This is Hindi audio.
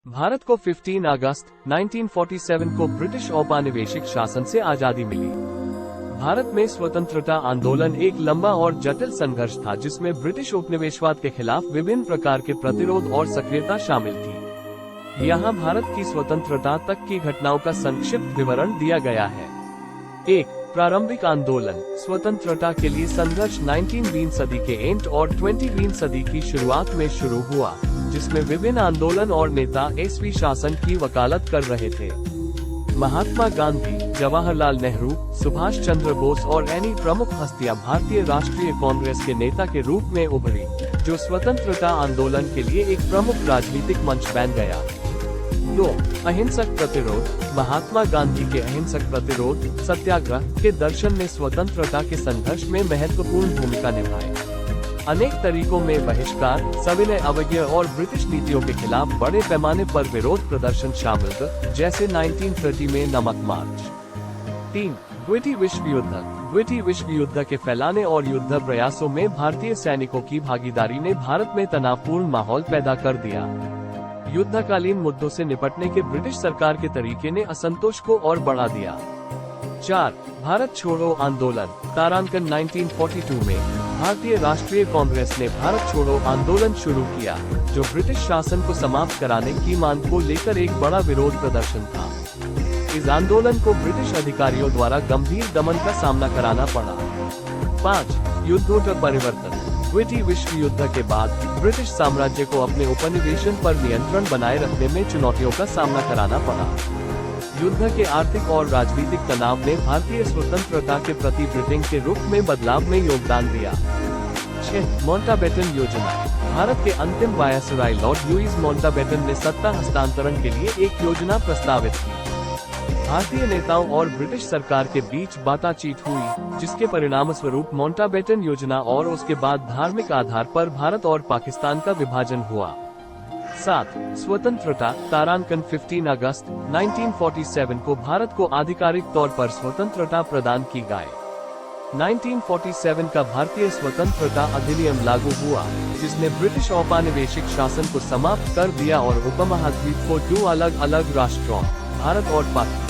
भारत को 15 अगस्त 1947 को ब्रिटिश औपनिवेशिक शासन से आजादी मिली। भारत में स्वतंत्रता आंदोलन एक लंबा और जटिल संघर्ष था, जिसमें ब्रिटिश उपनिवेशवाद के खिलाफ विभिन्न प्रकार के प्रतिरोध और सक्रियता शामिल थी। यहाँ भारत की स्वतंत्रता तक की घटनाओं का संक्षिप्त विवरण दिया गया है। 1. प्रारंभिक आंदोलन। स्वतंत्रता के लिए संघर्ष 19वीं सदी के एंड और 20वीं सदी की शुरुआत में शुरू हुआ, जिसमें विभिन्न आंदोलन और नेता ईस्वी शासन की वकालत कर रहे थे। महात्मा गांधी, जवाहरलाल नेहरू, सुभाष चंद्र बोस और अन्य प्रमुख हस्तियां भारतीय राष्ट्रीय कांग्रेस के नेता के रूप में उभरी, जो स्वतंत्रता आंदोलन के लिए एक प्रमुख राजनीतिक मंच बन गया। 2. अहिंसक प्रतिरोध। महात्मा गांधी के अहिंसक प्रतिरोध सत्याग्रह के दर्शन ने स्वतंत्रता के संघर्ष में महत्वपूर्ण भूमिका निभाई। अनेक तरीकों में बहिष्कार, सविनय अवज्ञा और ब्रिटिश नीतियों के खिलाफ बड़े पैमाने पर विरोध प्रदर्शन शामिल थे, जैसे 1930 में नमक मार्च। 3. द्वितीय विश्व युद्ध। द्वितीय विश्व युद्ध के फैलाने और युद्ध प्रयासों में भारतीय सैनिकों की भागीदारी ने भारत में तनावपूर्ण माहौल पैदा कर दिया। युद्धकालीन मुद्दों से निपटने के ब्रिटिश सरकार के तरीके ने असंतोष को और बढ़ा दिया। 4. भारत छोड़ो आंदोलन। तारांकन 1942 में भारतीय राष्ट्रीय कांग्रेस ने भारत छोड़ो आंदोलन शुरू किया, जो ब्रिटिश शासन को समाप्त कराने की मांग को लेकर एक बड़ा विरोध प्रदर्शन था। इस आंदोलन को ब्रिटिश अधिकारियों द्वारा गंभीर दमन का सामना कराना पड़ा। 5. युद्धोत्तर परिवर्तन। द्वितीय विश्व युद्ध के बाद ब्रिटिश साम्राज्य को अपने उपनिवेशन पर नियंत्रण बनाए रखने में चुनौतियों का सामना कराना पड़ा। युद्ध के आर्थिक और राजनीतिक तनाव ने भारतीय स्वतंत्रता के प्रति ब्रिटेन के रुख में बदलाव में योगदान दिया। 6. माउंटबेटन योजना। भारत के अंतिम वायसराय लॉर्ड लुईस माउंटबेटन ने सत्ता हस्तांतरण के लिए एक योजना प्रस्तावित की। भारतीय नेताओं और ब्रिटिश सरकार के बीच बातचीत हुई, जिसके परिणाम स्वरूप माउंटबेटन योजना और उसके बाद धार्मिक आधार पर भारत और पाकिस्तान का विभाजन हुआ। 7. स्वतंत्रता। तारांकन 15 अगस्त 1947 को भारत को आधिकारिक तौर पर स्वतंत्रता प्रदान की गई। 1947 का भारतीय स्वतंत्रता अधिनियम लागू हुआ, जिसने ब्रिटिश औपनिवेशिक शासन को समाप्त कर दिया और उपमहाद्वीप को दो अलग अलग राष्ट्रों, भारत और पाकिस्तान